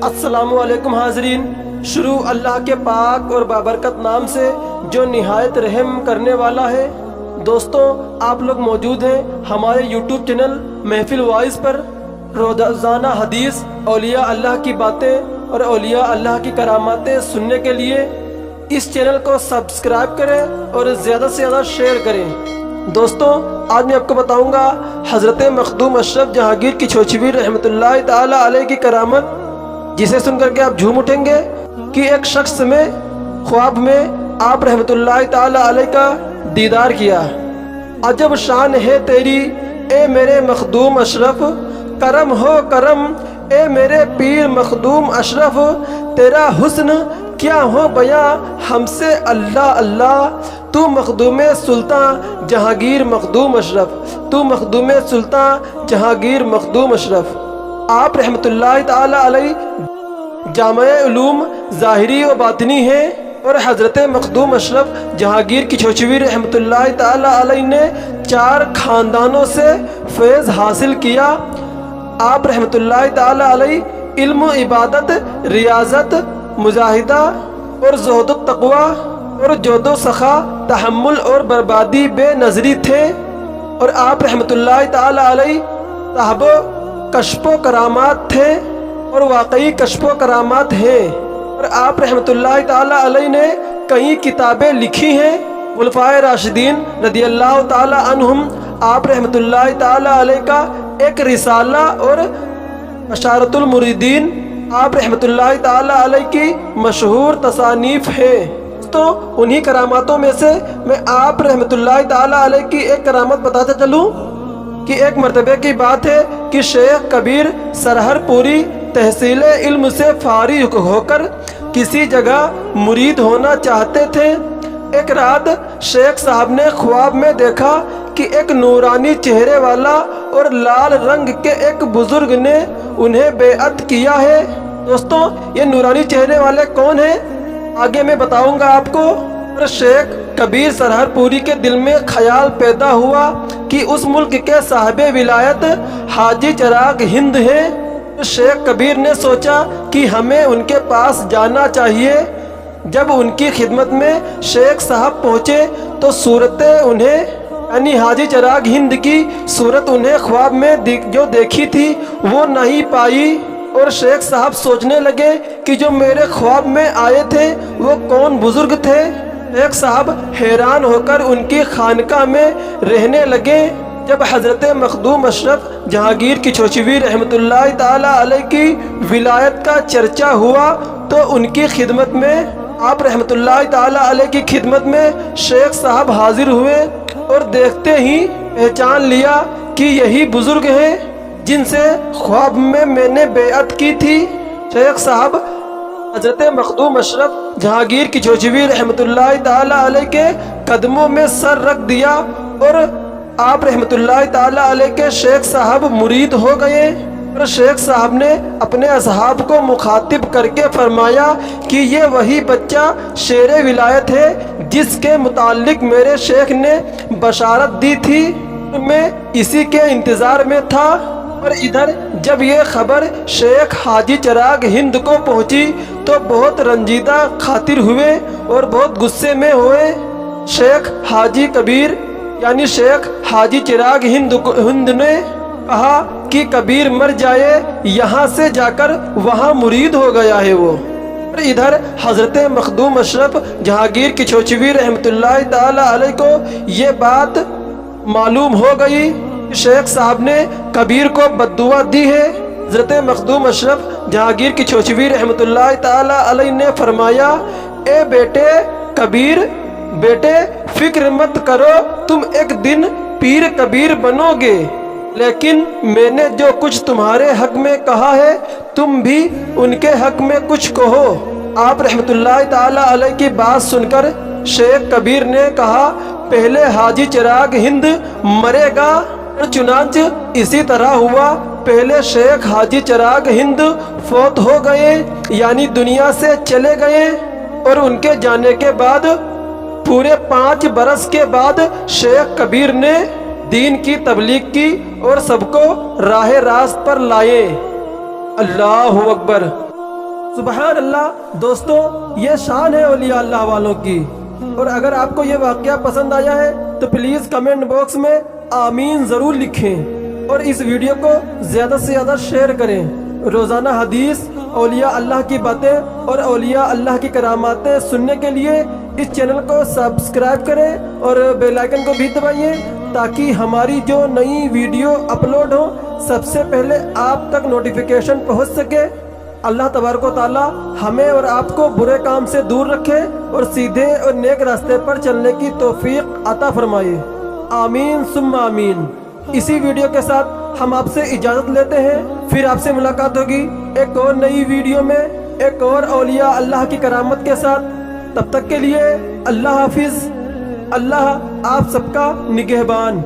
السلام علیکم حاضرین، شروع اللہ کے پاک اور بابرکت نام سے جو نہایت رحم کرنے والا ہے۔ دوستوں، آپ لوگ موجود ہیں ہمارے یوٹیوب چینل محفل وائس پر۔ روزانہ حدیث، اولیاء اللہ کی باتیں اور اولیاء اللہ کی کراماتیں سننے کے لیے اس چینل کو سبسکرائب کریں اور زیادہ سے زیادہ شیئر کریں۔ دوستوں، آج میں آپ کو بتاؤں گا حضرت مخدوم اشرف جہانگیر کی چھوچویر رحمۃ اللہ تعالی علیہ کی کرامت، جسے سن کر کے آپ جھوم اٹھیں گے کہ ایک شخص میں خواب میں آپ رحمۃ اللہ تعالی علیہ کا دیدار کیا۔ عجب شان ہے تیری اے میرے مخدوم اشرف، کرم ہو کرم اے میرے پیر مخدوم اشرف، تیرا حسن کیا ہو بیاں ہم سے اللہ اللہ، تو مخدوم سلطان جہانگیر مخدوم اشرف، تو مخدوم سلطان جہانگیر مخدوم اشرف۔ آپ رحمۃ اللہ تعالی علیہ جامع علوم ظاہری و باطنی ہیں، اور حضرت مخدوم اشرف جہانگیر کی چھوچویر رحمۃ اللہ تعالی علیہ نے 4 خاندانوں سے فیض حاصل کیا۔ آپ رحمۃ اللہ تعالی علیہ علم و عبادت، ریاضت، مجاہدہ اور زہد و تقوی اور جود و سخا، تحمل اور بربادی بے نظری تھے، اور آپ رحمۃ اللہ تعالی علیہ صاحب کشف و کرامات تھے اور واقعی کشف و کرامات ہیں، اور آپ رحمۃ اللہ تعالی علیہ نے کئی کتابیں لکھی ہیں۔ خلفائے راشدین رضی اللہ تعالی عنہم، آپ رحمۃ اللہ تعالی علیہ کا ایک رسالہ اور بشارت المریدین آپ رحمۃ اللہ تعالی علیہ کی مشہور تصانیف ہیں۔ تو انہی کراماتوں میں سے میں آپ رحمۃ اللہ تعالی علیہ کی ایک کرامت بتاتا چلوں کہ ایک مرتبہ کی بات ہے کہ شیخ کبیر سرہر پوری تحصیل علم سے فارغ ہو کر کسی جگہ مرید ہونا چاہتے تھے۔ ایک رات شیخ صاحب نے خواب میں دیکھا کہ ایک نورانی چہرے والا اور لال رنگ کے ایک بزرگ نے انہیں بیعت کیا ہے۔ دوستوں، یہ نورانی چہرے والے کون ہیں آگے میں بتاؤں گا آپ کو۔ اور شیخ کبیر سرہر پوری کے دل میں خیال پیدا ہوا کہ اس ملک کے صاحب ولایت حاجی چراغ ہند ہیں۔ شیخ کبیر نے سوچا کہ ہمیں ان کے پاس جانا چاہیے۔ جب ان کی خدمت میں شیخ صاحب پہنچے تو صورت انہیں یعنی حاجی چراغ ہند کی صورت انہیں خواب میں جو دیکھی تھی وہ نہیں پائی، اور شیخ صاحب سوچنے لگے کہ جو میرے خواب میں آئے تھے وہ کون بزرگ تھے۔ شیخ صاحب حیران ہو کر ان کی خانقاہ میں رہنے لگے۔ جب حضرت مخدوم اشرف جہانگیر کی چھوچویر رحمۃ اللہ تعالی علیہ کی ولایت کا چرچا ہوا تو ان کی خدمت میں آپ رحمۃ اللہ تعالی علیہ کی خدمت میں شیخ صاحب حاضر ہوئے، اور دیکھتے ہی پہچان لیا کہ یہی بزرگ ہیں جن سے خواب میں نے بیعت کی تھی۔ شیخ صاحب حضرت مخدوم اشرف جہانگیر کی چھوچویر رحمۃ اللہ تعالی علیہ کے قدموں میں سر رکھ دیا، اور آپ رحمۃ اللہ تعالی علیہ کے شیخ صاحب مرید ہو گئے۔ اور شیخ صاحب نے اپنے اصحاب کو مخاطب کر کے فرمایا کہ یہ وہی بچہ شیر ولایت ہے جس کے متعلق میرے شیخ نے بشارت دی تھی، میں اسی کے انتظار میں تھا۔ اور ادھر جب یہ خبر شیخ حاجی چراغ ہند کو پہنچی تو بہت رنجیدہ خاطر ہوئے اور بہت غصے میں ہوئے۔ شیخ حاجی کبیر یعنی شیخ حاجی چراغ ہند نے کہا کہ کبیر مر جائے، یہاں سے جا کر وہاں مرید ہو گیا ہے وہ۔ اور ادھر حضرت مخدوم اشرف جہانگیر کی چھوچویر رحمۃ اللہ تعالی علیہ کو یہ بات معلوم ہو گئی کہ شیخ صاحب نے کبیر کو بددعا دی ہے۔ حضرت مخدوم اشرف جہانگیر کی چھوچویر رحمۃ اللہ تعالی علیہ نے فرمایا، اے بیٹے کبیر، بیٹے فکر مت کرو، تم ایک دن پیر کبیر بنو گے، لیکن میں نے جو کچھ تمہارے حق میں کہا ہے تم بھی ان کے حق میں کچھ کہو۔ آپ رحمۃ اللہ تعالی علیہ کی بات سن کر شیخ کبیر نے کہا، پہلے حاجی چراغ ہند مرے گا، اور چنانچہ اسی طرح ہوا۔ پہلے شیخ حاجی چراغ ہند فوت ہو گئے یعنی دنیا سے چلے گئے، اور ان کے جانے کے بعد پورے 5 برس کے بعد شیخ کبیر نے دین کی تبلیغ کی اور سب کو راہ راست پر لائے۔ اللہ اکبر۔ سبحان اللہ۔ دوستوں، یہ شان ہے اولیاء اللہ والوں کی۔ اور اگر آپ کو یہ واقعہ پسند آیا ہے تو پلیز کمنٹ باکس میں آمین ضرور لکھیں اور اس ویڈیو کو زیادہ سے زیادہ شیئر کریں۔ روزانہ حدیث، اولیاء اللہ کی باتیں اور اولیاء اللہ کی کراماتیں سننے کے لیے اس چینل کو سبسکرائب کریں اور بیل آئیکن کو بھی دبائیے تاکہ ہماری جو نئی ویڈیو اپلوڈ ہو سب سے پہلے آپ تک نوٹیفیکیشن پہنچ سکے۔ اللہ تبارک و تعالی ہمیں اور آپ کو برے کام سے دور رکھے اور سیدھے اور نیک راستے پر چلنے کی توفیق عطا فرمائے۔ آمین ثم آمین۔ اسی ویڈیو کے ساتھ ہم آپ سے اجازت لیتے ہیں، پھر آپ سے ملاقات ہوگی ایک اور نئی ویڈیو میں ایک اور اولیاء اللہ کی کرامت کے ساتھ۔ تب تک کے لیے اللہ حافظ۔ اللہ آپ سب کا نگہبان۔